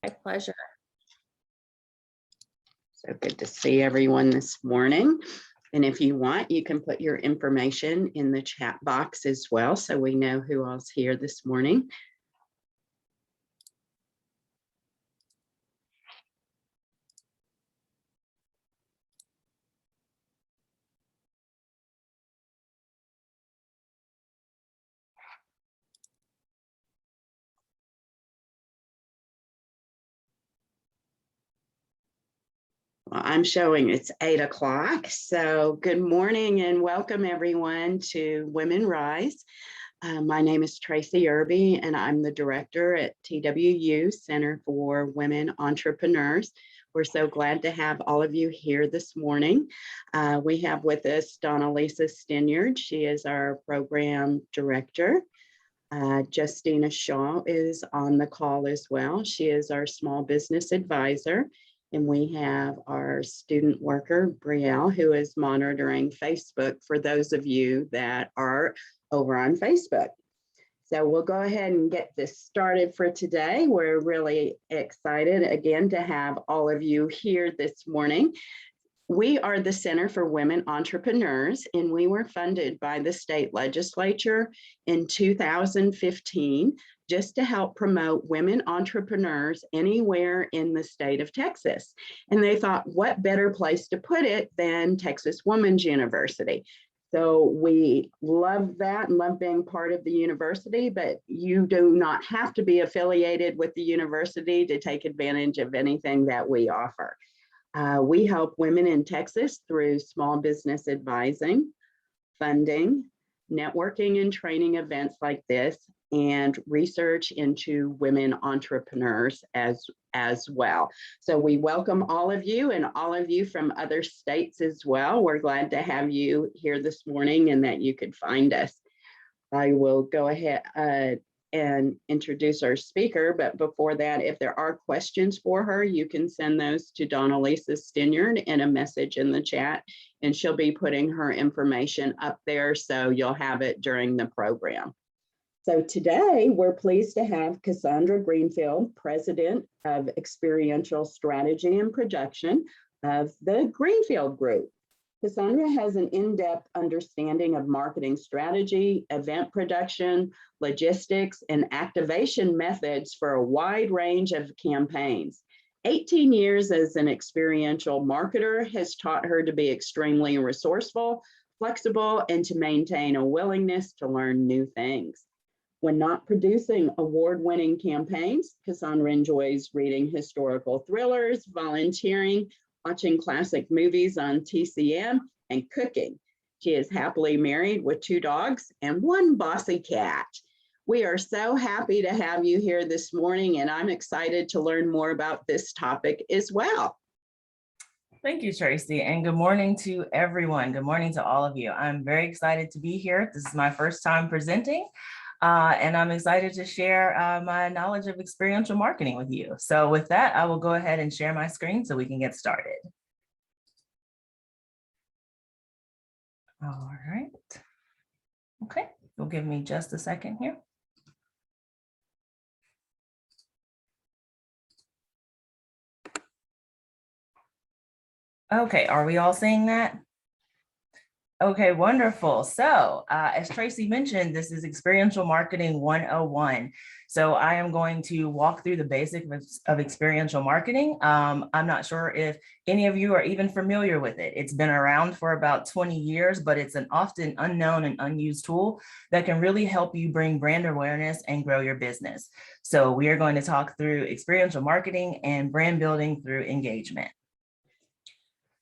My pleasure. So good to see everyone this morning. And if you want, you can put your information in the chat box as well, so we know who else here this morning. Well, I'm showing it's 8 o'clock. So good morning and welcome everyone to WomenRISE. My name is Tracy Irby and I'm the director at TWU Center for Women Entrepreneurs. We're so glad to have all of you here this morning. We have with us Donna-Lisa Stinyard. She is our program director. Justina Shaw is on the call as well. She is our small business advisor. And we have our student worker, Brielle, who is monitoring Facebook for those of you that are over on Facebook. So we'll go ahead and get this started for today. We're really excited again to have all of you here this morning. We are the Center for Women Entrepreneurs, and we were funded by the state legislature in 2015 just to help promote women entrepreneurs anywhere in the state of Texas. And they thought, what better place to put it than Texas Women's University? So we love that and love being part of the university, but you do not have to be affiliated with the university to take advantage of anything that we offer. We help women in Texas through small business advising, funding, networking and training events like this, and research into women entrepreneurs as well. So we welcome all of you and all of you from other states as well. We're glad to have you here this morning and that you could find us. I will go ahead and introduce our speaker, but before that, if there are questions for her, you can send those to Donna-Lisa Stinyard in a message in the chat, and she'll be putting her information up there so you'll have it during the program. So today we're pleased to have Cassandra Greenfield, President of Experiential Strategy and Production of the Greenfield Group. Cassandra has an in-depth understanding of marketing strategy, event production, logistics, and activation methods for a wide range of campaigns. 18 years as an experiential marketer has taught her to be extremely resourceful, flexible, and to maintain a willingness to learn new things. When not producing award-winning campaigns, Cassandra enjoys reading historical thrillers, volunteering, watching classic movies on TCM, and cooking. She is happily married with 2 dogs and 1 bossy cat. We are so happy to have you here this morning, and I'm excited to learn more about this topic as well. Thank you, Tracy, and good morning to everyone. Good morning to all of you. I'm very excited to be here. This is my first time presenting. And I'm excited to share my knowledge of experiential marketing with you. So with that, I will go ahead and share my screen so we can get started. All right. Okay, you'll give me just a second here. Okay, are we all seeing that? Okay, wonderful. So as Tracy mentioned, this is Experiential Marketing 101. So I am going to walk through the basics of experiential marketing. I'm not sure if any of you are even familiar with it. It's been around for about 20 years, but it's an often unknown and unused tool that can really help you bring brand awareness and grow your business. So we are going to talk through experiential marketing and brand building through engagement.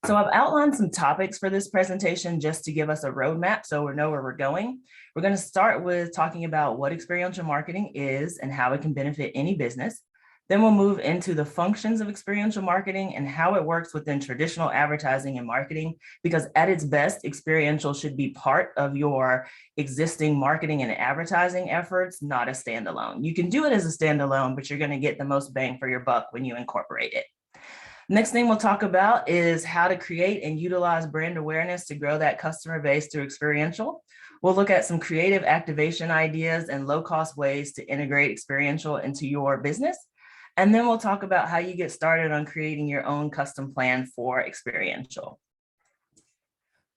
So I've outlined some topics for this presentation just to give us a roadmap so we know where we're going. We're going to start with talking about what experiential marketing is and how it can benefit any business. Then we'll move into the functions of experiential marketing and how it works within traditional advertising and marketing, because at its best, experiential should be part of your existing marketing and advertising efforts, not a standalone. You can do it as a standalone, but you're going to get the most bang for your buck when you incorporate it. Next thing we'll talk about is how to create and utilize brand awareness to grow that customer base through experiential. We'll look at some creative activation ideas and low-cost ways to integrate experiential into your business. And then we'll talk about how you get started on creating your own custom plan for experiential.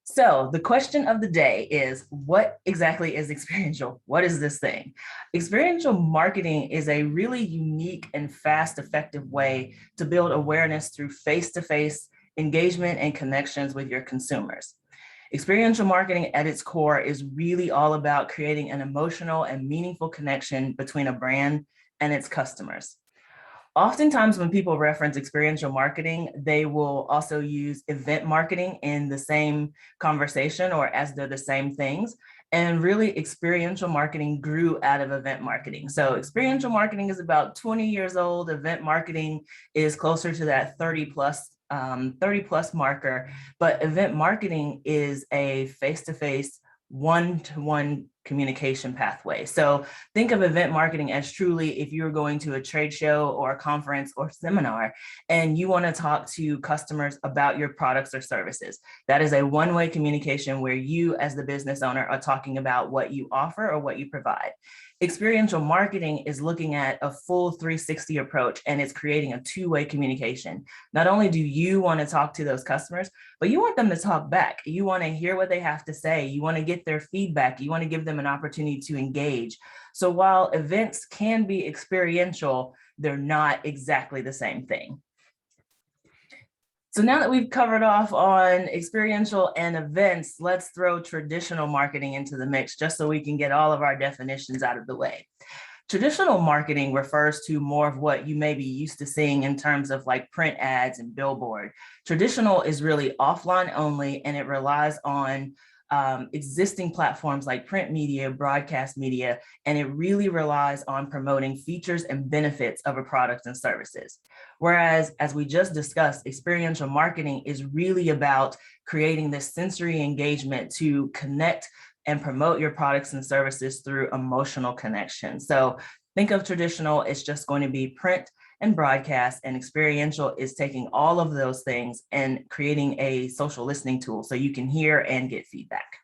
So the question of the day is, what exactly is experiential? What is this thing? Experiential marketing is a really unique and fast, effective way to build awareness through face-to-face engagement and connections with your consumers. Experiential marketing at its core is really all about creating an emotional and meaningful connection between a brand and its customers. Oftentimes when people reference experiential marketing, they will also use event marketing in the same conversation or as they're the same things. And really experiential marketing grew out of event marketing. So experiential marketing is about 20 years old. Event marketing is closer to that 30 plus marker, but event marketing is a face-to-face, one-to-one communication pathway. So think of event marketing as truly if you're going to a trade show or a conference or seminar and you want to talk to customers about your products or services. That is a one-way communication where you as the business owner are talking about what you offer or what you provide. Experiential marketing is looking at a full 360 approach, and it's creating a two-way communication. Not only do you want to talk to those customers, but you want them to talk back. You want to hear what they have to say. You want to get their feedback. You want to give them an opportunity to engage. So while events can be experiential, they're not exactly the same thing. So now that we've covered off on experiential and events, let's throw traditional marketing into the mix just so we can get all of our definitions out of the way. Traditional marketing refers to more of what you may be used to seeing in terms of like print ads and billboard. Traditional is really offline only, and it relies on existing platforms like print media, broadcast media, and it really relies on promoting features and benefits of a product and services. Whereas, as we just discussed, experiential marketing is really about creating this sensory engagement to connect and promote your products and services through emotional connection. So think of traditional, it's just going to be print and broadcast, and experiential is taking all of those things and creating a social listening tool so you can hear and get feedback.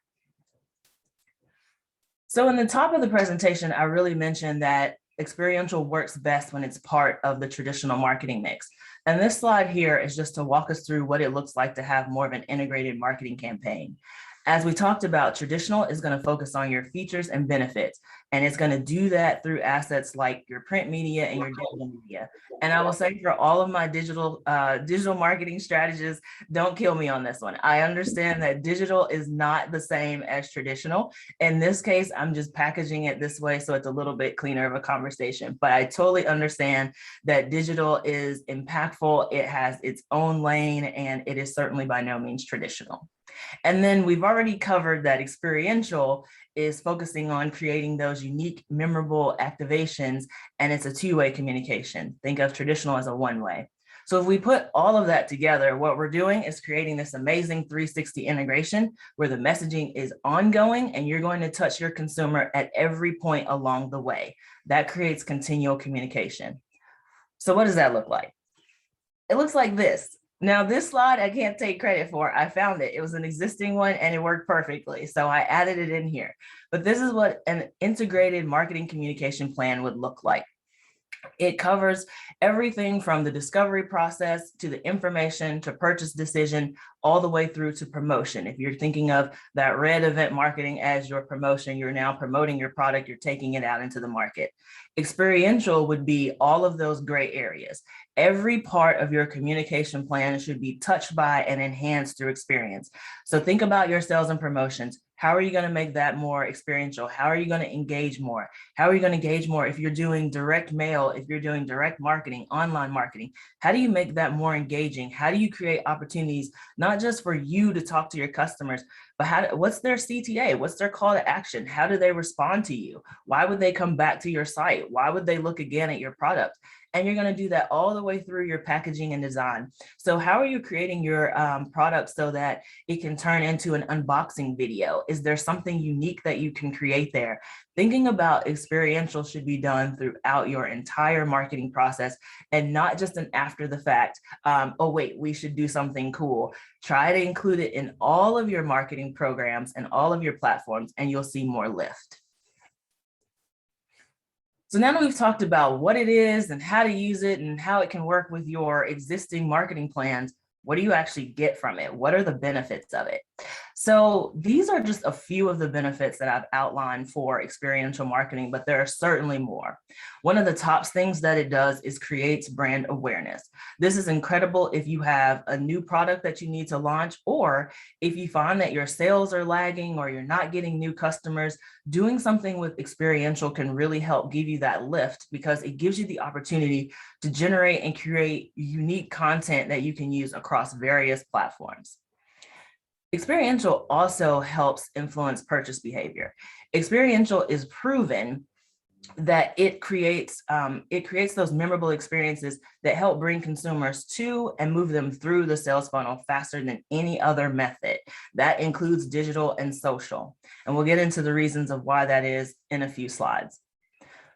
So in the top of the presentation, I really mentioned that experiential works best when it's part of the traditional marketing mix. And this slide here is just to walk us through what it looks like to have more of an integrated marketing campaign. As we talked about, traditional is going to focus on your features and benefits, and it's going to do that through assets like your print media and your digital media. And I will say for all of my digital marketing strategists, don't kill me on this one. I understand that digital is not the same as traditional. In this case, I'm just packaging it this way so it's a little bit cleaner of a conversation, but I totally understand that digital is impactful. It has its own lane, and it is certainly by no means traditional. And then we've already covered that experiential is focusing on creating those unique, memorable activations, and it's a two-way communication. Think of traditional as a one-way. So if we put all of that together, what we're doing is creating this amazing 360 integration where the messaging is ongoing and you're going to touch your consumer at every point along the way. That creates continual communication. So what does that look like? It looks like this. Now, this slide I can't take credit for. I found it. It was an existing one and it worked perfectly. So I added it in here. But this is what an integrated marketing communication plan would look like. It covers everything from the discovery process to the information to purchase decision, all the way through to promotion. If you're thinking of that red event marketing as your promotion, you're now promoting your product, you're taking it out into the market. Experiential would be all of those gray areas. Every part of your communication plan should be touched by and enhanced through experience. So think about your sales and promotions. How are you going to make that more experiential? How are you going to engage more? How are you going to engage more if you're doing direct mail, if you're doing direct marketing, online marketing? How do you make that more engaging? How do you create opportunities, not just for you to talk to your customers, but what's their CTA? What's their call to action? How do they respond to you? Why would they come back to your site? Why would they look again at your product? And you're going to do that all the way through your packaging and design. So how are you creating your product so that it can turn into an unboxing video? Is there something unique that you can create there? Thinking about experiential should be done throughout your entire marketing process and not just an after the fact, oh wait, we should do something cool. Try to include it in all of your marketing programs and all of your platforms, and you'll see more lift. So now that we've talked about what it is and how to use it and how it can work with your existing marketing plans, what do you actually get from it? What are the benefits of it? So these are just a few of the benefits that I've outlined for experiential marketing, but there are certainly more. One of the top things that it does is creates brand awareness. This is incredible if you have a new product that you need to launch, or if you find that your sales are lagging or you're not getting new customers. Doing something with experiential can really help give you that lift because it gives you the opportunity to generate and create unique content that you can use across various platforms. Experiential also helps influence purchase behavior. Experiential is proven that it creates those memorable experiences that help bring consumers to and move them through the sales funnel faster than any other method. That includes digital and social. And we'll get into the reasons of why that is in a few slides.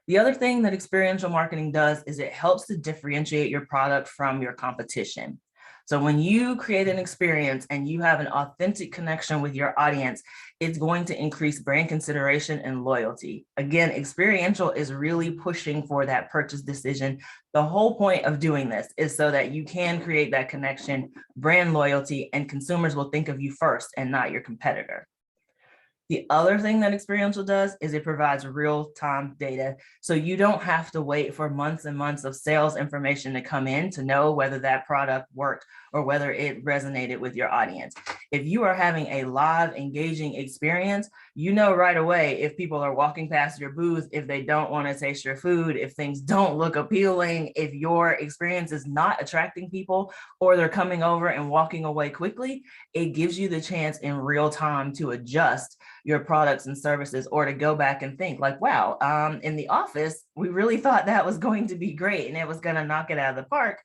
The other thing that experiential marketing does is it helps to differentiate your product from your competition. So when you create an experience and you have an authentic connection with your audience, it's going to increase brand consideration and loyalty. Again, experiential is really pushing for that purchase decision. The whole point of doing this is so that you can create that connection, brand loyalty, and consumers will think of you first and not your competitor. The other thing that experiential does is it provides real-time data. So you don't have to wait for months and months of sales information to come in to know whether that product worked or whether it resonated with your audience. If you are having a live, engaging experience, you know right away if people are walking past your booth, if they don't want to taste your food, if things don't look appealing, if your experience is not attracting people or they're coming over and walking away quickly, it gives you the chance in real time to adjust your products and services or to go back and think like, wow, in the office, we really thought that was going to be great and it was going to knock it out of the park.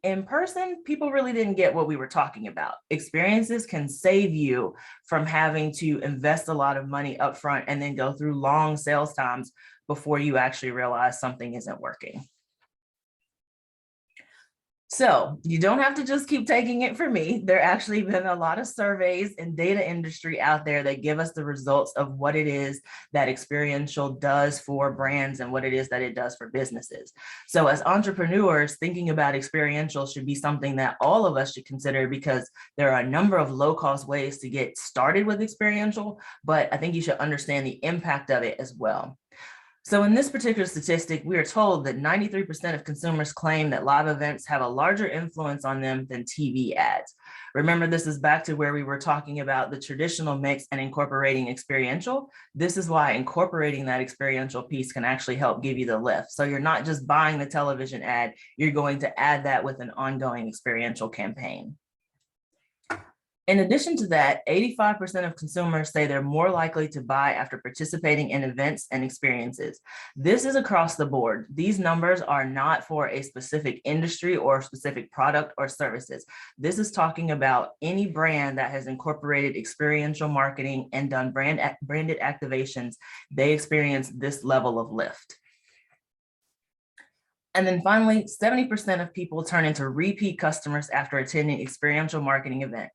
In person, people really didn't get what we were talking about. Experiences can save you from having to invest a lot of money upfront and then go through long sales times before you actually realize something isn't working. So you don't have to just keep taking it from me. There actually been a lot of surveys and data industry out there that give us the results of what it is that experiential does for brands and what it is that it does for businesses. So as entrepreneurs, thinking about experiential should be something that all of us should consider because there are a number of low-cost ways to get started with experiential, but I think you should understand the impact of it as well. So in this particular statistic, we are told that 93% of consumers claim that live events have a larger influence on them than TV ads. Remember, this is back to where we were talking about the traditional mix and incorporating experiential. This is why incorporating that experiential piece can actually help give you the lift. So you're not just buying the television ad, you're going to add that with an ongoing experiential campaign. In addition to that, 85% of consumers say they're more likely to buy after participating in events and experiences. This is across the board. These numbers are not for a specific industry or specific product or services. This is talking about any brand that has incorporated experiential marketing and done branded activations. They experience this level of lift. And then finally, 70% of people turn into repeat customers after attending experiential marketing event.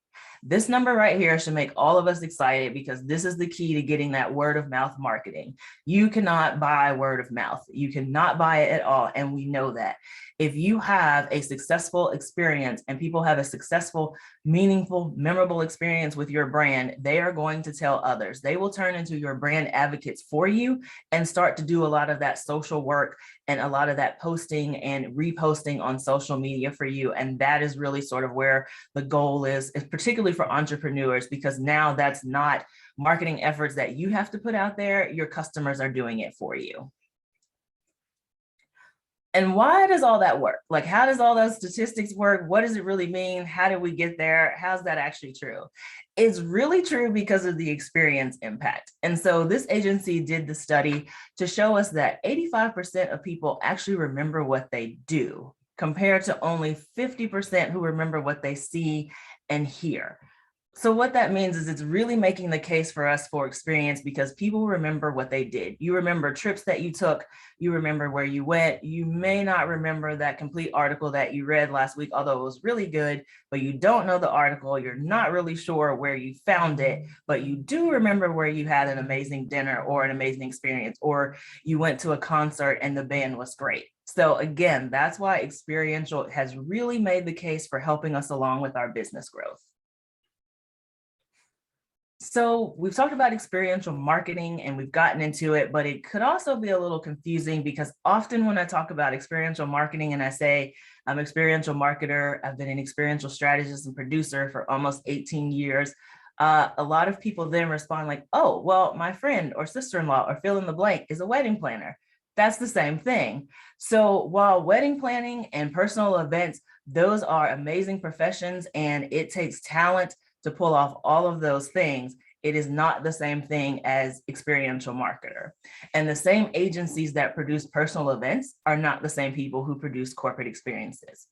This number right here should make all of us excited because this is the key to getting that word of mouth marketing. You cannot buy word of mouth. You cannot buy it at all. And we know that. If you have a successful experience and people have a successful, meaningful, memorable experience with your brand, they are going to tell others. They will turn into your brand advocates for you and start to do a lot of that social work and a lot of that posting and reposting on social media for you. And that is really sort of where the goal is particularly for entrepreneurs, because now that's not marketing efforts that you have to put out there. Your customers are doing it for you. And why does all that work? Like, how does all those statistics work? What does it really mean? How did we get there? How's that actually true? It's really true because of the experience impact. And so this agency did the study to show us that 85% of people actually remember what they do, compared to only 50% who remember what they see and hear. So what that means is it's really making the case for us for experience because people remember what they did. You remember trips that you took, you remember where you went. You may not remember that complete article that you read last week, although it was really good, but you don't know the article. You're not really sure where you found it, but you do remember where you had an amazing dinner or an amazing experience, or you went to a concert and the band was great. So again, that's why experiential has really made the case for helping us along with our business growth. So we've talked about experiential marketing and we've gotten into it, but it could also be a little confusing because often when I talk about experiential marketing and I say I'm an experiential marketer, I've been an experiential strategist and producer for almost 18 years. A lot of people then respond like, oh, well, my friend or sister-in-law or fill in the blank is a wedding planner. That's the same thing. So while wedding planning and personal events, those are amazing professions and it takes talent to pull off all of those things, it is not the same thing as experiential marketer. And the same agencies that produce personal events are not the same people who produce corporate experiences.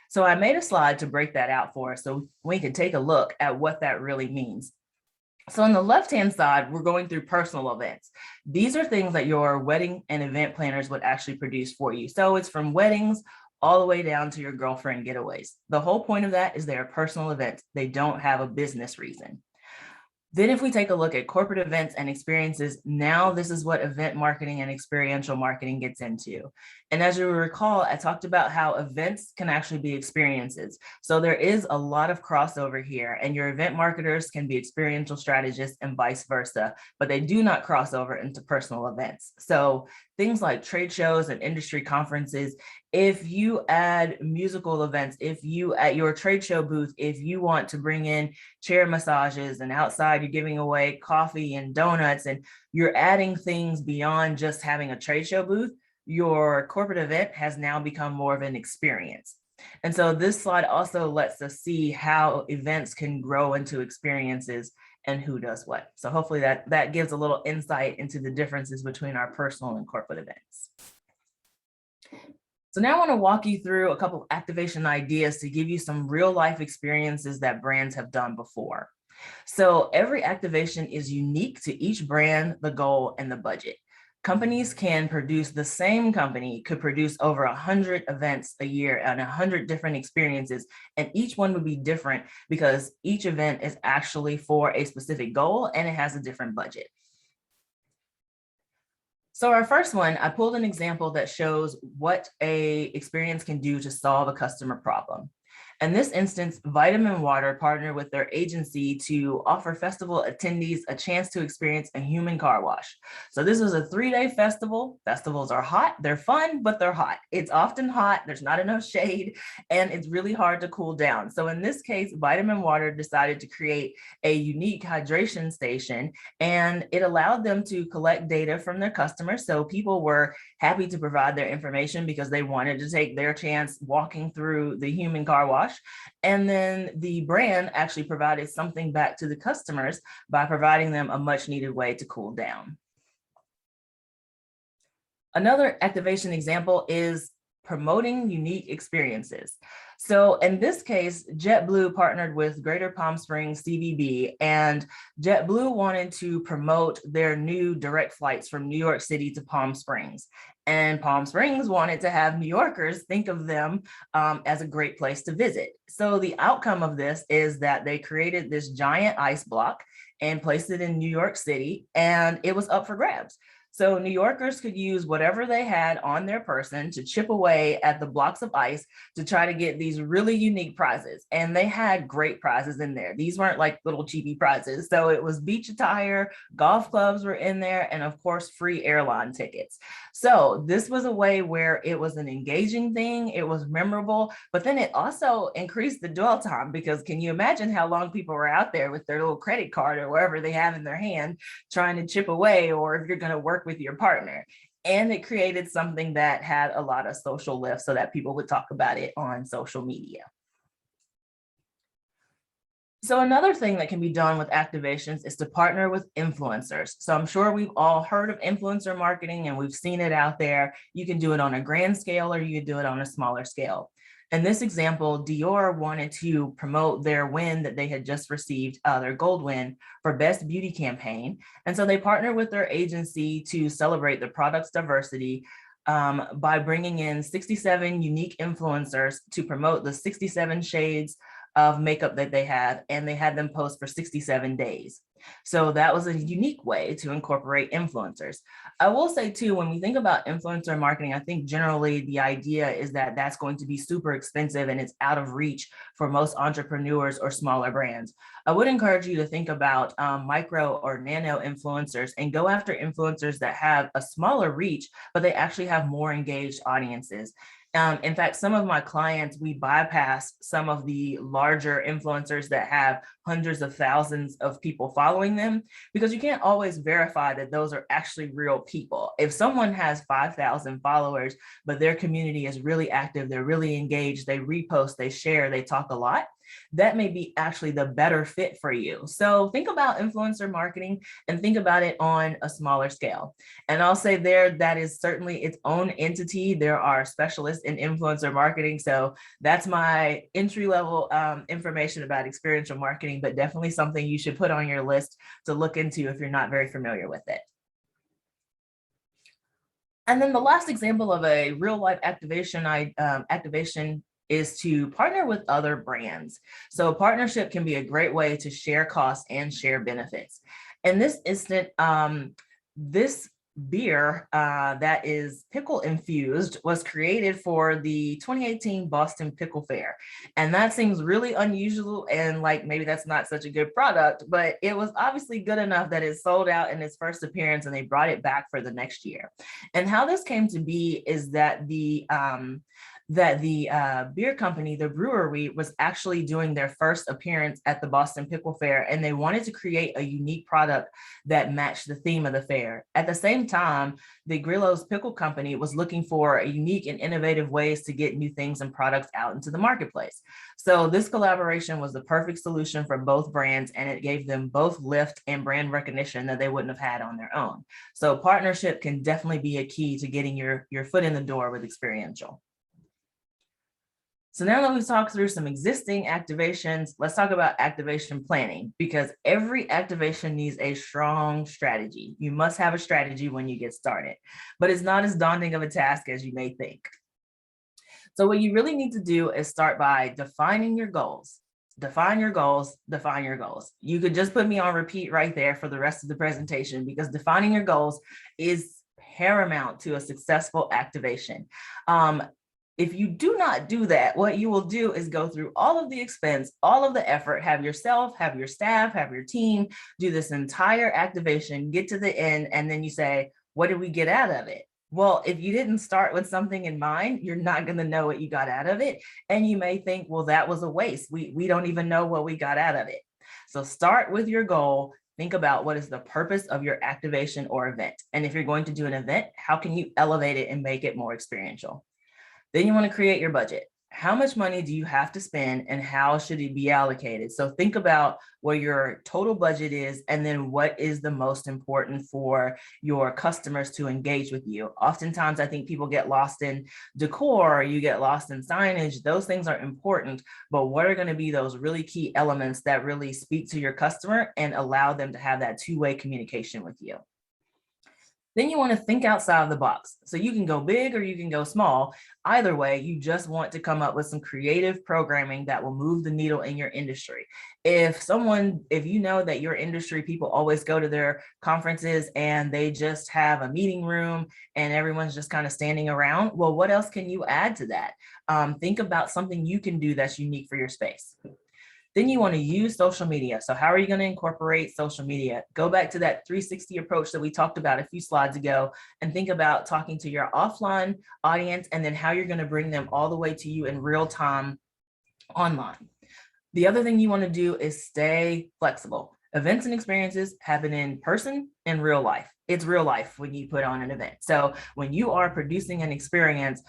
So I made a slide to break that out for us so we can take a look at what that really means. So on the left-hand side, we're going through personal events. These are things that your wedding and event planners would actually produce for you. So it's from weddings all the way down to your girlfriend getaways. The whole point of that is they're personal events. They don't have a business reason. Then if we take a look at corporate events and experiences, now this is what event marketing and experiential marketing gets into. And as you recall, I talked about how events can actually be experiences. So there is a lot of crossover here, and your event marketers can be experiential strategists and vice versa, but they do not cross over into personal events. So things like trade shows and industry conferences, if you add musical events, if you at your trade show booth, if you want to bring in chair massages and outside you're giving away coffee and donuts and you're adding things beyond just having a trade show booth, your corporate event has now become more of an experience. And so this slide also lets us see how events can grow into experiences and who does what. So hopefully that gives a little insight into the differences between our personal and corporate events. So now I want to walk you through a couple of activation ideas to give you some real life experiences that brands have done before. So every activation is unique to each brand, the goal, and the budget. Companies can produce, the same company could produce over 100 events a year and 100 different experiences, and each one would be different because each event is actually for a specific goal and it has a different budget. So our first one, I pulled an example that shows what a experience can do to solve a customer problem. In this instance, Vitamin Water partnered with their agency to offer festival attendees a chance to experience a human car wash. So this was a 3-day festival. Festivals are hot, they're fun, but they're hot. It's often hot, there's not enough shade, and it's really hard to cool down. So in this case, Vitamin Water decided to create a unique hydration station, and it allowed them to collect data from their customers. So people were happy to provide their information because they wanted to take their chance walking through the human car wash. And then the brand actually provided something back to the customers by providing them a much needed way to cool down. Another activation example is promoting unique experiences. So in this case, JetBlue partnered with Greater Palm Springs CVB, and JetBlue wanted to promote their new direct flights from New York City to Palm Springs. And Palm Springs wanted to have New Yorkers think of them as a great place to visit. So the outcome of this is that they created this giant ice block and placed it in New York City, and it was up for grabs. So New Yorkers could use whatever they had on their person to chip away at the blocks of ice to try to get these really unique prizes. And they had great prizes in there. These weren't like little cheapy prizes. So it was beach attire, golf clubs were in there, and of course, free airline tickets. So this was a way where it was an engaging thing, it was memorable, but then it also increased the dwell time, because can you imagine how long people were out there with their little credit card or wherever they have in their hand trying to chip away, or if you're going to work with your partner. And it created something that had a lot of social lift so that people would talk about it on social media. So another thing that can be done with activations is to partner with influencers. So I'm sure we've all heard of influencer marketing and we've seen it out there. You can do it on a grand scale or you can do it on a smaller scale. In this example, Dior wanted to promote their win that they had just received, their gold win for Best Beauty campaign. And so they partnered with their agency to celebrate the product's diversity by bringing in 67 unique influencers to promote the 67 shades of makeup that they have, and they had them post for 67 days. So that was a unique way to incorporate influencers. I will say too, when we think about influencer marketing, I think generally the idea is that that's going to be super expensive and it's out of reach for most entrepreneurs or smaller brands. I would encourage you to think about micro or nano influencers and go after influencers that have a smaller reach, but they actually have more engaged audiences. In fact, some of my clients, we bypass some of the larger influencers that have hundreds of thousands of people following them, because you can't always verify that those are actually real people. If someone has 5,000 followers, but their community is really active, they're really engaged, they repost, they share, they talk a lot, that may be actually the better fit for you. So think about influencer marketing and think about it on a smaller scale. And I'll say there, that is certainly its own entity. There are specialists in influencer marketing. So that's my entry level information about experiential marketing, but definitely something you should put on your list to look into if you're not very familiar with it. And then the last example of a real life activation is to partner with other brands. So a partnership can be a great way to share costs and share benefits. In this instant, this beer that is pickle infused was created for the 2018 Boston Pickle Fair. And that seems really unusual and like maybe that's not such a good product, but it was obviously good enough that it sold out in its first appearance and they brought it back for the next year. And how this came to be is that the beer company, the brewery, was actually doing their first appearance at the Boston Pickle Fair, and they wanted to create a unique product that matched the theme of the fair. At the same time, the Grillo's Pickle Company was looking for unique and innovative ways to get new things and products out into the marketplace. So this collaboration was the perfect solution for both brands, and it gave them both lift and brand recognition that they wouldn't have had on their own. So partnership can definitely be a key to getting your foot in the door with experiential. So now that we've talked through some existing activations, let's talk about activation planning, because every activation needs a strong strategy. You must have a strategy when you get started, but it's not as daunting of a task as you may think. So what you really need to do is start by defining your goals. Define your goals, define your goals. You could just put me on repeat right there for the rest of the presentation, because defining your goals is paramount to a successful activation. If you do not do that, what you will do is go through all of the expense, all of the effort, have yourself, have your staff, have your team do this entire activation, get to the end, and then you say, what did we get out of it? Well, if you didn't start with something in mind, you're not going to know what you got out of it. And you may think, well, that was a waste. We don't even know what we got out of it. So start with your goal. Think about what is the purpose of your activation or event. And if you're going to do an event, how can you elevate it and make it more experiential? Then you want to create your budget. How much money do you have to spend and how should it be allocated? So think about what your total budget is and then what is the most important for your customers to engage with you. Oftentimes, I think people get lost in decor, you get lost in signage. Those things are important, but what are going to be those really key elements that really speak to your customer and allow them to have that two-way communication with you? Then you want to think outside of the box. So you can go big or you can go small. Either way, you just want to come up with some creative programming that will move the needle in your industry. If you know that your industry people always go to their conferences and they just have a meeting room and everyone's just kind of standing around, well, what else can you add to that? Think about something you can do that's unique for your space. Then you want to use social media. So how are you going to incorporate social media? Go back to that 360 approach that we talked about a few slides ago and think about talking to your offline audience and then how you're going to bring them all the way to you in real time online. The other thing you want to do is stay flexible. Events and experiences happen in person and real life. It's real life when you put on an event. So when you are producing an experience,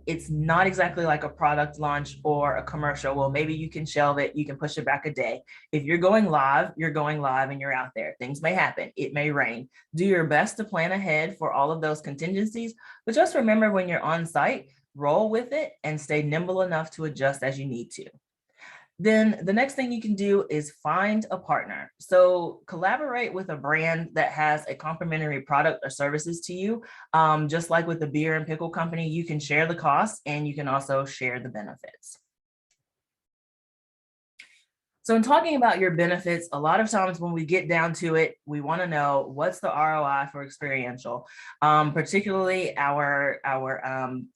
it's not exactly like a product launch or a commercial. Well, maybe you can shelve it, you can push it back a day. If you're going live and you're out there. Things may happen, it may rain. Do your best to plan ahead for all of those contingencies, but just remember when you're on site, roll with it, and stay nimble enough to adjust as you need to. Then the next thing you can do is find a partner. So collaborate with a brand that has a complementary product or services to you. Just like with the beer and pickle company, you can share the costs and you can also share the benefits. So in talking about your benefits, a lot of times when we get down to it, we want to know what's the ROI for experiential. Particularly our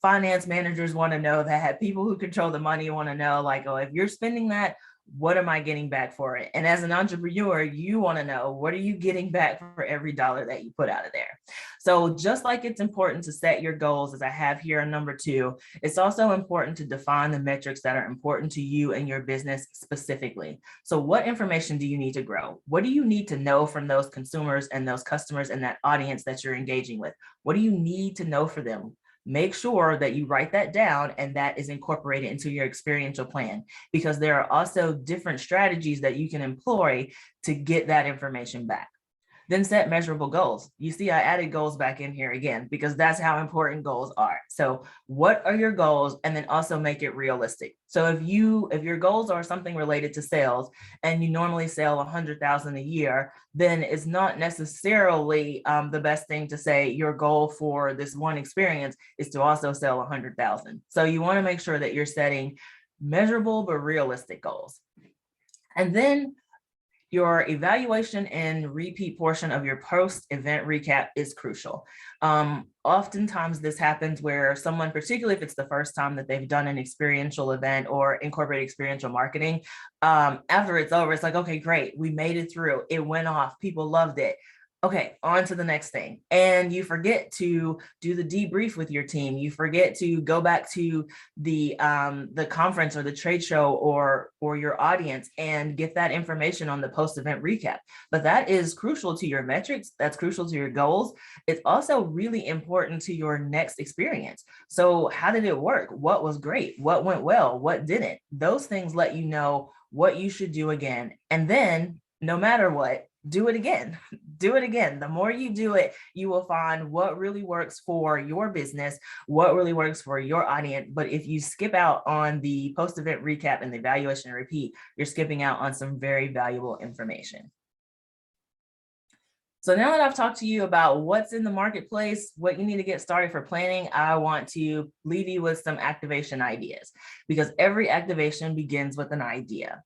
finance managers want to know that. People who control the money want to know, like, oh, if you're spending that, what am I getting back for it? And as an entrepreneur, you want to know, what are you getting back for every dollar that you put out of there? So just like it's important to set your goals, as I have here on number 2, it's also important to define the metrics that are important to you and your business specifically. So what information do you need to grow? What do you need to know from those consumers and those customers and that audience that you're engaging with? What do you need to know for them? Make sure that you write that down and that is incorporated into your experiential plan, because there are also different strategies that you can employ to get that information back. Then set measurable goals. You see, I added goals back in here again, because that's how important goals are. So what are your goals? And then also make it realistic. So if your goals are something related to sales and you normally sell 100,000 a year, then it's not necessarily the best thing to say your goal for this one experience is to also sell 100,000. So you want to make sure that you're setting measurable but realistic goals. And then your evaluation and repeat portion of your post-event recap is crucial. Oftentimes this happens where someone, particularly if it's the first time that they've done an experiential event or incorporated experiential marketing, after it's over, it's like, okay, great, we made it through. It went off. People loved it. Okay, on to the next thing. And you forget to do the debrief with your team. You forget to go back to the conference or the trade show or your audience and get that information on the post-event recap. But that is crucial to your metrics. That's crucial to your goals. It's also really important to your next experience. So how did it work? What was great? What went well? What didn't? Those things let you know what you should do again. And then no matter what, do it again. Do it again. The more you do it, you will find what really works for your business, what really works for your audience. But if you skip out on the post-event recap and the evaluation and repeat, you're skipping out on some very valuable information. So now that I've talked to you about what's in the marketplace, what you need to get started for planning, I want to leave you with some activation ideas, because every activation begins with an idea.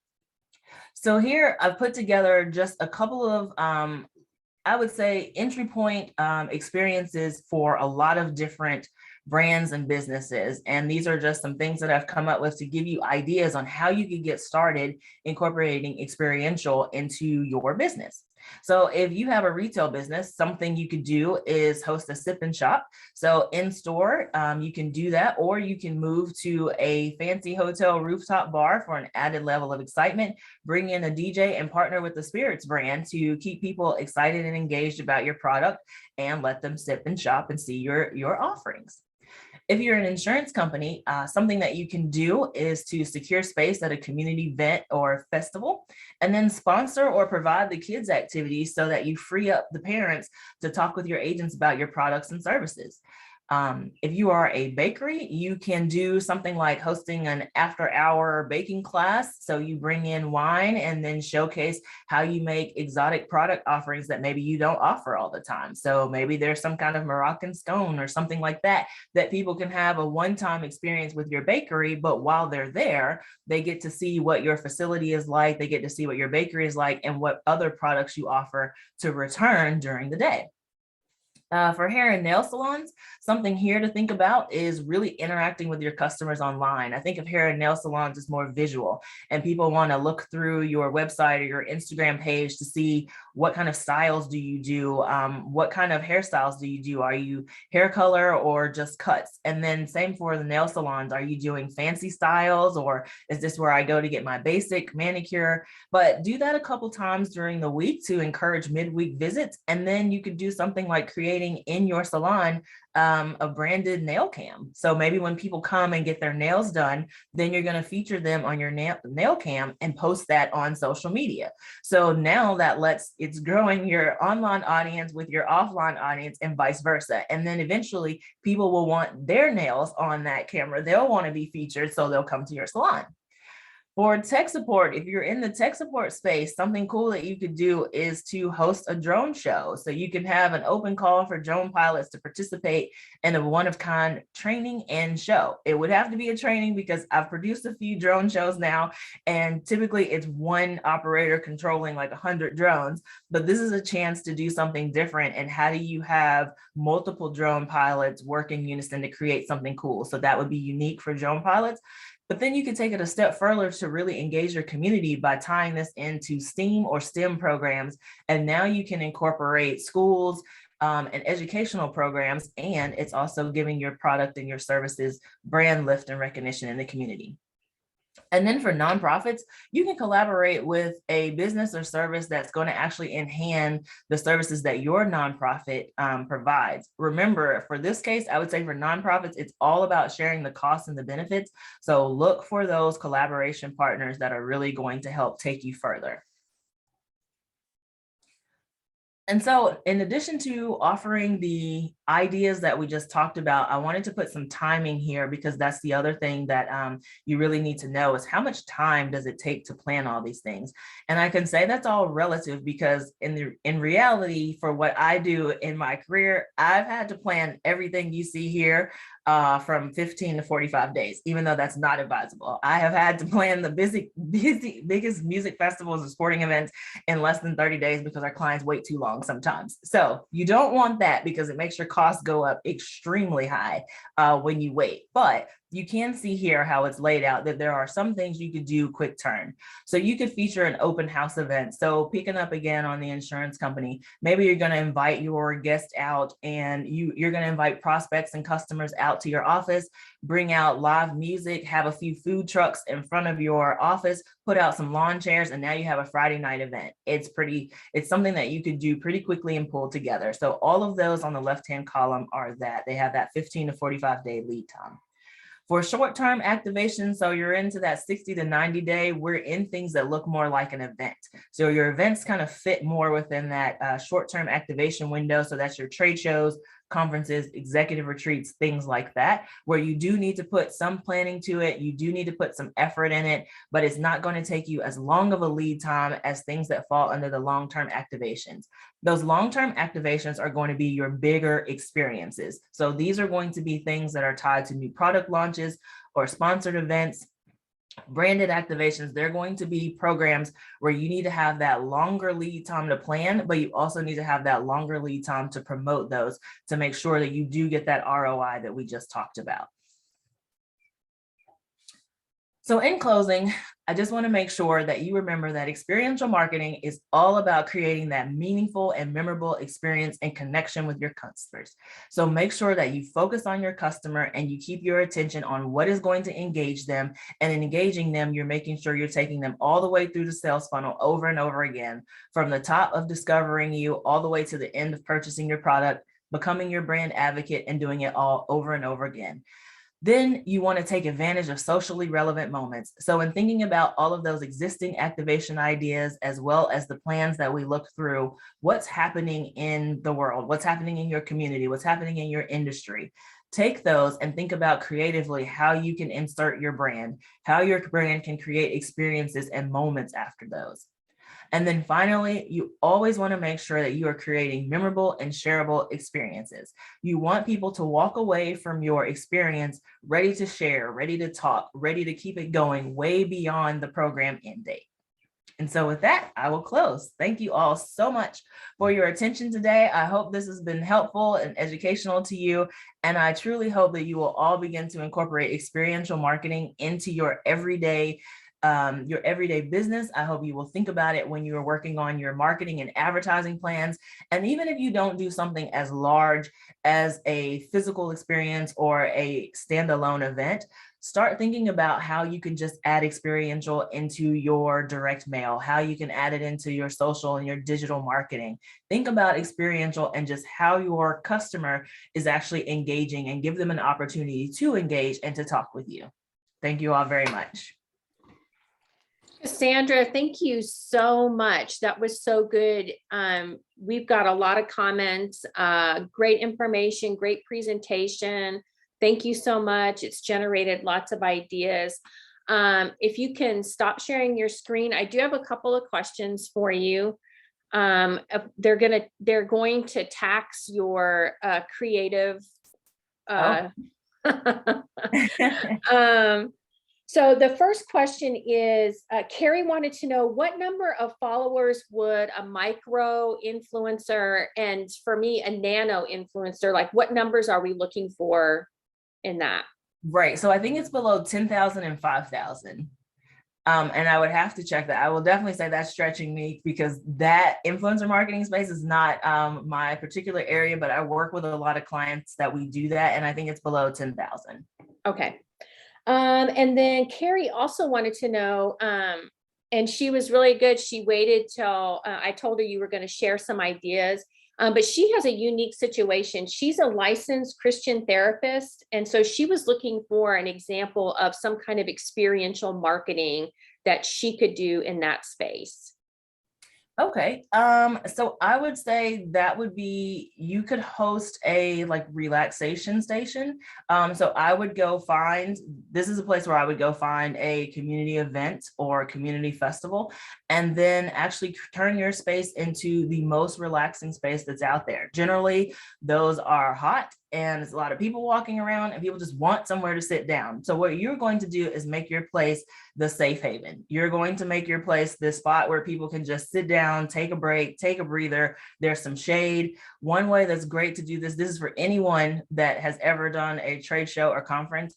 So here I've put together just a couple of, I would say, entry point experiences for a lot of different brands and businesses. And these are just some things that I've come up with to give you ideas on how you can get started incorporating experiential into your business. So if you have a retail business, something you could do is host a sip and shop. So in store, you can do that, or you can move to a fancy hotel rooftop bar for an added level of excitement, bring in a DJ and partner with the spirits brand to keep people excited and engaged about your product and let them sip and shop and see your offerings. If you're an insurance company, something that you can do is to secure space at a community event or festival, and then sponsor or provide the kids activities so that you free up the parents to talk with your agents about your products and services. If you are a bakery, you can do something like hosting an after-hour baking class. So you bring in wine and then showcase how you make exotic product offerings that maybe you don't offer all the time. So maybe there's some kind of Moroccan scone or something like that people can have a one-time experience with your bakery, but while they're there, they get to see what your facility is like, they get to see what your bakery is like, and what other products you offer to return during the day. For hair and nail salons, something here to think about is really interacting with your customers online. I think of hair and nail salons as more visual, and people want to look through your website or your Instagram page to see what kind of styles do you do, what kind of hairstyles do you do? Are you hair color or just cuts? And then same for the nail salons. Are you doing fancy styles, or is this where I go to get my basic manicure? But do that a couple times during the week to encourage midweek visits. And then you could do something like creating in your salon a branded nail cam. So maybe when people come and get their nails done, then you're going to feature them on your nail cam and post that on social media. So now that lets it's growing your online audience with your offline audience and vice versa. And then eventually people will want their nails on that camera. They'll want to be featured, so they'll come to your salon. For tech support, if you're in the tech support space, something cool that you could do is to host a drone show. So you can have an open call for drone pilots to participate in a one-of-kind training and show. It would have to be a training because I've produced a few drone shows now, and typically it's one operator controlling like 100 drones, but this is a chance to do something different. And how do you have multiple drone pilots work in unison to create something cool? So that would be unique for drone pilots. But then you can take it a step further to really engage your community by tying this into STEAM or STEM programs. And now you can incorporate schools and educational programs, and it's also giving your product and your services brand lift and recognition in the community. And then for nonprofits, you can collaborate with a business or service that's going to actually enhance the services that your nonprofit provides. Remember, for this case, I would say for nonprofits, it's all about sharing the costs and the benefits. So look for those collaboration partners that are really going to help take you further. And so in addition to offering the ideas that we just talked about, I wanted to put some timing here, because that's the other thing that you really need to know is how much time does it take to plan all these things? And I can say that's all relative, because in reality, for what I do in my career, I've had to plan everything you see here from 15 to 45 days, even though that's not advisable. I have had to plan the biggest music festivals and sporting events in less than 30 days because our clients wait too long sometimes. So you don't want that, because it makes your costs go up extremely high when you wait. But you can see here how it's laid out that there are some things you could do quick turn. So you could feature an open house event. So picking up again on the insurance company, maybe you're going to invite your guest out, and you're going to invite prospects and customers out to your office, bring out live music, have a few food trucks in front of your office, put out some lawn chairs, and now you have a Friday night event. It's something that you could do pretty quickly and pull together. So all of those on the left-hand column are that. They have that 15 to 45 day lead time. For short-term activation, so you're into that 60 to 90 day, we're in things that look more like an event. So your events kind of fit more within that short-term activation window. So that's your trade shows, conferences, executive retreats, things like that, where you do need to put some planning to it. You do need to put some effort in it, but it's not going to take you as long of a lead time as things that fall under the long-term activations. Those long-term activations are going to be your bigger experiences. So these are going to be things that are tied to new product launches or sponsored events. Branded activations, they're going to be programs where you need to have that longer lead time to plan, but you also need to have that longer lead time to promote those to make sure that you do get that ROI that we just talked about. So in closing, I just want to make sure that you remember that experiential marketing is all about creating that meaningful and memorable experience and connection with your customers. So make sure that you focus on your customer and you keep your attention on what is going to engage them. And in engaging them, you're making sure you're taking them all the way through the sales funnel over and over again, from the top of discovering you all the way to the end of purchasing your product, becoming your brand advocate, and doing it all over and over again. Then you want to take advantage of socially relevant moments. So in thinking about all of those existing activation ideas, as well as the plans that we look through, what's happening in the world, what's happening in your community, what's happening in your industry, take those and think about creatively how you can insert your brand, how your brand can create experiences and moments after those. And then finally, you always want to make sure that you are creating memorable and shareable experiences. You want people to walk away from your experience ready to share, ready to talk, ready to keep it going way beyond the program end date. And so with that, I will close. Thank you all so much for your attention today. I hope this has been helpful and educational to you. And I truly hope that you will all begin to incorporate experiential marketing into your everyday business. I hope you will think about it when you are working on your marketing and advertising plans. And even if you don't do something as large as a physical experience or a standalone event, start thinking about how you can just add experiential into your direct mail, how you can add it into your social and your digital marketing. Think about experiential and just how your customer is actually engaging, and give them an opportunity to engage and to talk with you. Thank you all very much. Cassandra, thank you so much. That was so good. We've got a lot of comments, great information, great presentation. Thank you so much. It's generated lots of ideas. If you can stop sharing your screen, I do have a couple of questions for you. They're going to tax your creative. So the first question is, Carrie wanted to know what number of followers would a micro influencer, and for me, a nano influencer, like what numbers are we looking for in that? Right. So I think it's below 10,000 and 5,000. And I would have to check that. I will definitely say that's stretching me because that influencer marketing space is not my particular area, but I work with a lot of clients that we do that. And I think it's below 10,000. Okay. And then Carrie also wanted to know, and she was really good. She waited till I told her you were going to share some ideas, but she has a unique situation. She's a licensed Christian therapist. And so she was looking for an example of some kind of experiential marketing that she could do in that space. Okay. So I would say that would be, you could host a like relaxation station. So I would go find, this is a place where I would go find a community event or a community festival, and then actually turn your space into the most relaxing space that's out there. Generally, those are hot and there's a lot of people walking around and people just want somewhere to sit down. So what you're going to do is make your place the safe haven. You're going to make your place the spot where people can just sit down, take a break, take a breather. There's some shade. One way that's great to do this is for anyone that has ever done a trade show or conference,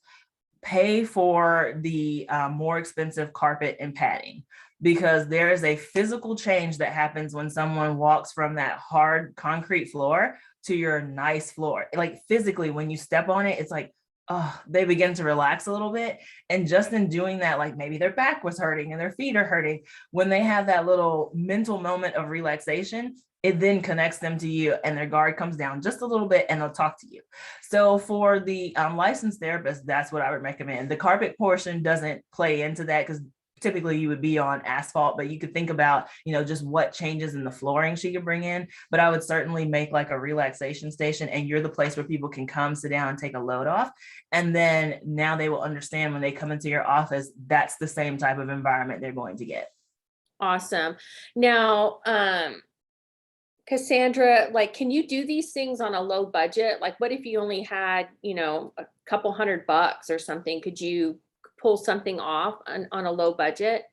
pay for the more expensive carpet and padding, because there is a physical change that happens when someone walks from that hard concrete floor to your nice floor. Like physically, when you step on it, it's like, oh, they begin to relax a little bit. And just in doing that, like maybe their back was hurting and their feet are hurting. When they have that little mental moment of relaxation, it then connects them to you and their guard comes down just a little bit and they'll talk to you. So for the licensed therapist, that's what I would recommend. The carpet portion doesn't play into that because typically you would be on asphalt, but you could think about, just what changes in the flooring she could bring in. But I would certainly make like a relaxation station, and you're the place where people can come sit down and take a load off. And then now they will understand when they come into your office, that's the same type of environment they're going to get. Awesome. Now, Cassandra, like, can you do these things on a low budget? Like, what if you only had, a couple $100 or something? Could you pull something off on a low budget?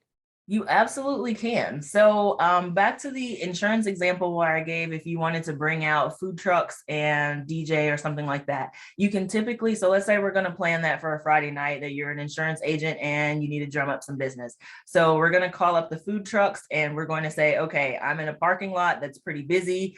You absolutely can. So back to the insurance example where I gave, if you wanted to bring out food trucks and DJ or something like that, you can typically, so let's say we're going to plan that for a Friday night, that you're an insurance agent and you need to drum up some business. So we're going to call up the food trucks and we're going to say, okay, I'm in a parking lot that's pretty busy.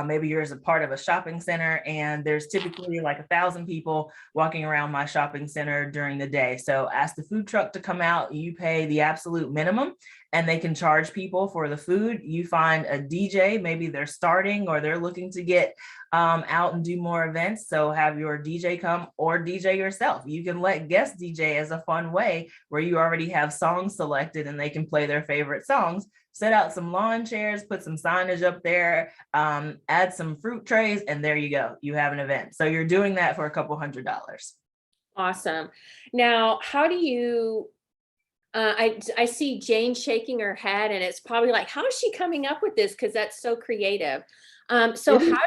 Maybe you're as a part of a shopping center and there's typically like 1,000 people walking around my shopping center during the day. So ask the food truck to come out, you pay the absolute minimum and they can charge people for the food. You find a DJ, maybe they're starting or they're looking to get out and do more events. So have your DJ come or DJ yourself. You can let guest DJ as a fun way where you already have songs selected and they can play their favorite songs. Set out some lawn chairs, put some signage up there, add some fruit trays, and there you go. You have an event. So you're doing that for a couple $100. Awesome. Now, how do you, I see Jane shaking her head and it's probably like, how is she coming up with this? Because that's so creative. So how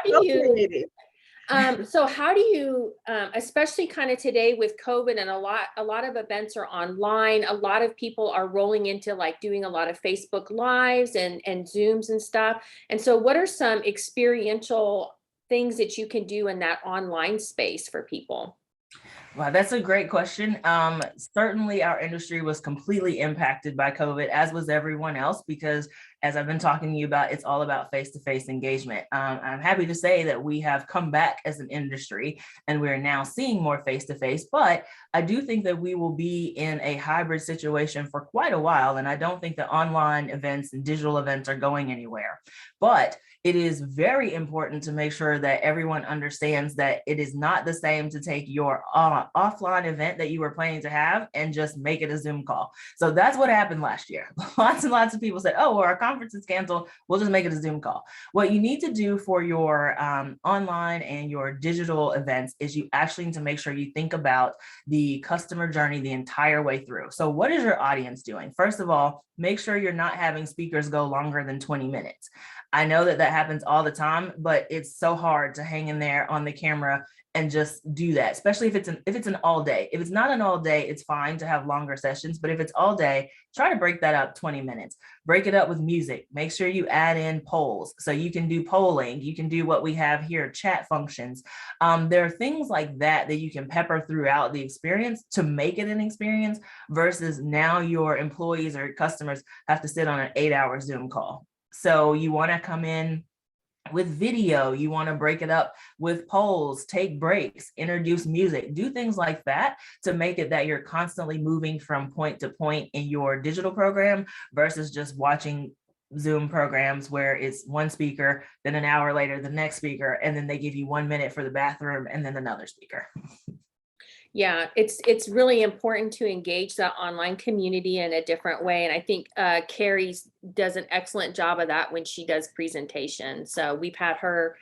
do you, especially kind of today with COVID and a lot of events are online, a lot of people are rolling into like doing a lot of Facebook Lives and Zooms and stuff. And so what are some experiential things that you can do in that online space for people? Wow, that's a great question. Certainly our industry was completely impacted by COVID, as was everyone else, because as I've been talking to you about, it's all about face-to-face engagement. I'm happy to say that we have come back as an industry and we're now seeing more face-to-face, but I do think that we will be in a hybrid situation for quite a while. And I don't think that online events and digital events are going anywhere, but it is very important to make sure that everyone understands that it is not the same to take your offline event that you were planning to have and just make it a Zoom call. So that's what happened last year. Lots and lots of people said, oh, well, our conference is canceled. We'll just make it a Zoom call. What you need to do for your online and your digital events is you actually need to make sure you think about the customer journey the entire way through. So what is your audience doing? First of all, make sure you're not having speakers go longer than 20 minutes. I know that happens all the time, but it's so hard to hang in there on the camera and just do that, especially if it's an all day. If it's not an all day, it's fine to have longer sessions, but if it's all day, try to break that up 20 minutes. Break it up with music. Make sure you add in polls. So you can do polling. You can do what we have here, chat functions. There are things like that that you can pepper throughout the experience to make it an experience versus now your employees or customers have to sit on an 8-hour Zoom call. So you want to come in with video, you want to break it up with polls, take breaks, introduce music, do things like that to make it that you're constantly moving from point to point in your digital program versus just watching Zoom programs where it's one speaker, then an hour later, the next speaker, and then they give you 1 minute for the bathroom and then another speaker. Yeah, it's really important to engage that online community in a different way. And I think Carrie does an excellent job of that when she does presentations. So we've had her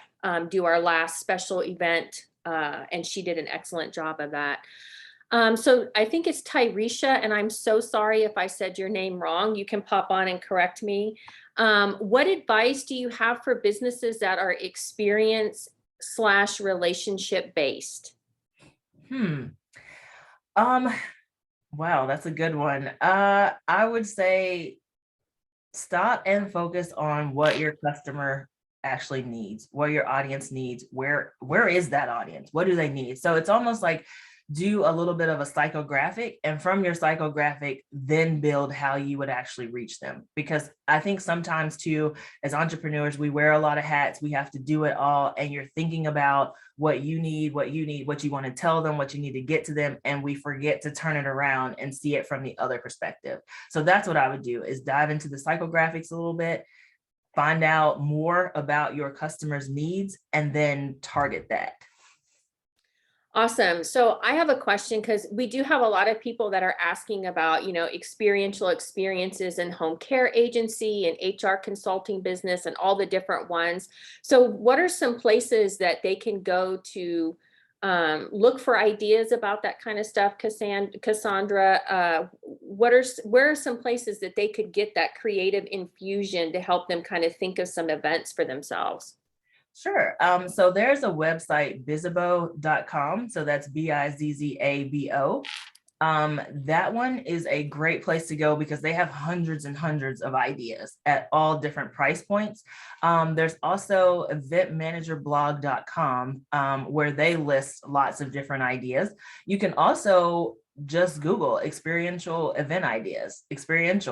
do our last special event and she did an excellent job of that. So I think it's Tyresha, and I'm so sorry if I said your name wrong. You can pop on and correct me. What advice do you have for businesses that are experience/relationship based? Wow, that's a good one. I would say stop and focus on what your customer actually needs, what your audience needs, where is that audience? What do they need? So it's almost like do a little bit of a psychographic, and from your psychographic, then build how you would actually reach them. Because I think sometimes too, as entrepreneurs, we wear a lot of hats, we have to do it all. And you're thinking about what you need, what you want to tell them, what you need to get to them. And we forget to turn it around and see it from the other perspective. So that's what I would do, is dive into the psychographics a little bit, find out more about your customers' needs, and then target that. Awesome. So I have a question, because we do have a lot of people that are asking about, experiential experiences in home care agency and HR consulting business and all the different ones. So what are some places that they can go to look for ideas about that kind of stuff, Cassandra? Where are some places that they could get that creative infusion to help them kind of think of some events for themselves? Sure. So there's a website, bizabo.com. So that's Bizzabo. That one is a great place to go because they have hundreds and hundreds of ideas at all different price points. There's also eventmanagerblog.com, where they list lots of different ideas. You can also just Google experiential event ideas, event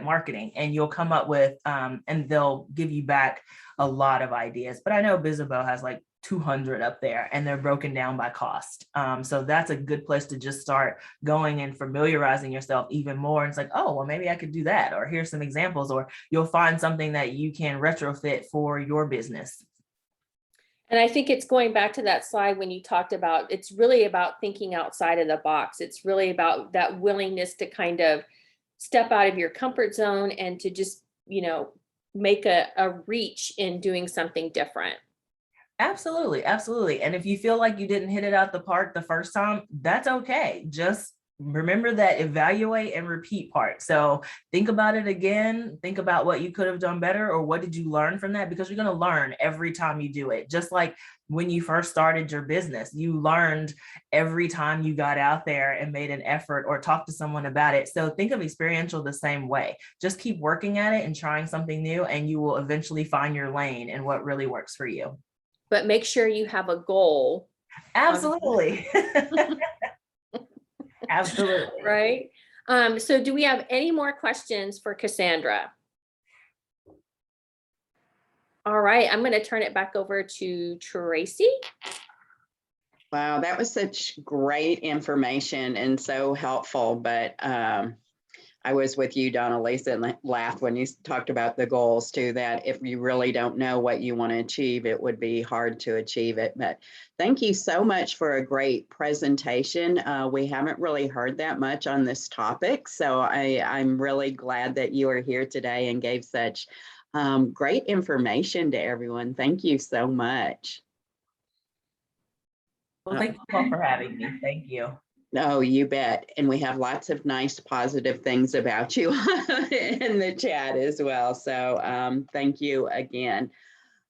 marketing, and you'll come up with, and they'll give you back a lot of ideas. But I know Bizzabo has like 200 up there, and they're broken down by cost. So that's a good place to just start going and familiarizing yourself even more. And it's like, oh, well, maybe I could do that, or here's some examples, or you'll find something that you can retrofit for your business. And I think it's going back to that slide when you talked about, it's really about thinking outside of the box. It's really about that willingness to kind of step out of your comfort zone and to just, make a reach in doing something different. Absolutely. Absolutely. And if you feel like you didn't hit it out the park the first time, that's okay. Just remember that evaluate and repeat part. So think about it again, think about what you could have done better, or what did you learn from that? Because you're going to learn every time you do it. Just like when you first started your business, you learned every time you got out there and made an effort or talked to someone about it. So think of experiential the same way. Just keep working at it and trying something new, and you will eventually find your lane and what really works for you. But make sure you have a goal. Absolutely. Absolutely. Right. So do we have any more questions for Cassandra? All right, I'm going to turn it back over to Tracy. Wow, that was such great information and so helpful. But I was with you, Donna Lisa, and laughed when you talked about the goals too, that if you really don't know what you want to achieve, it would be hard to achieve it. But thank you so much for a great presentation. We haven't really heard that much on this topic. So I'm really glad that you are here today and gave such great information to everyone. Thank you so much. Well, thank you all for having me. Thank you. Oh, you bet. And we have lots of nice positive things about you in the chat as well. So thank you again.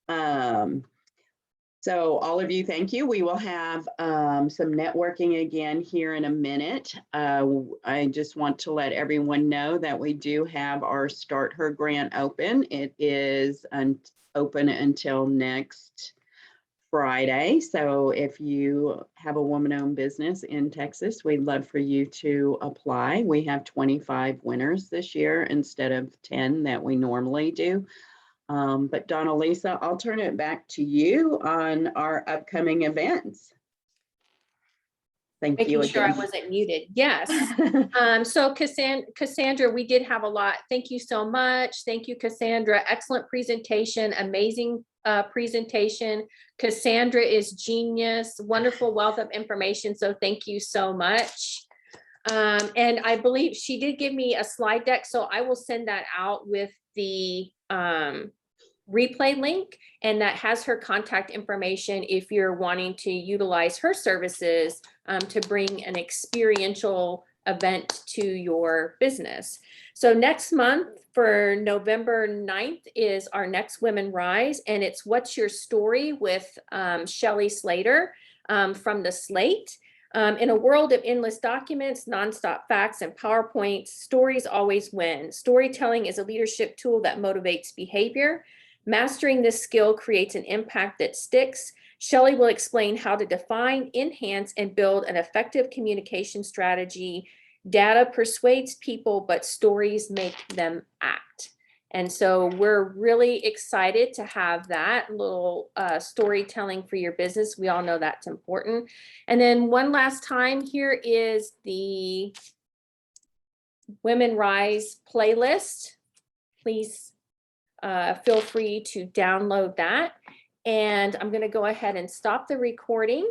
So all of you, thank you. We will have some networking again here in a minute. I just want to let everyone know that we do have our Start Her grant open. It is open until next Friday. So if you have a woman-owned business in Texas, we'd love for you to apply. We have 25 winners this year instead of 10 that we normally do. But Donna Lisa, I'll turn it back to you on our upcoming events. Thank you Making sure I again. wasn't muted. Yes. So Cassandra, we did have a lot. Thank you so much. Thank you, Cassandra. Excellent presentation. Amazing presentation. Cassandra is genius. Wonderful wealth of information. So thank you so much. And I believe she did give me a slide deck. So I will send that out with the replay link, and that has her contact information if you're wanting to utilize her services to bring an experiential event to your business. So next month for November 9th is our next WomenRISE, and it's What's Your Story with Shelly Slater from the Slate. In a world of endless documents, nonstop facts, and PowerPoints, stories always win. Storytelling is a leadership tool that motivates behavior. Mastering this skill creates an impact that sticks. Shelly will explain how to define, enhance, and build an effective communication strategy. Data persuades people, but stories make them act. And so we're really excited to have that little storytelling for your business. We all know that's important. And then one last time, here is the WomenRISE playlist. Please feel free to download that. And I'm going to go ahead and stop the recording.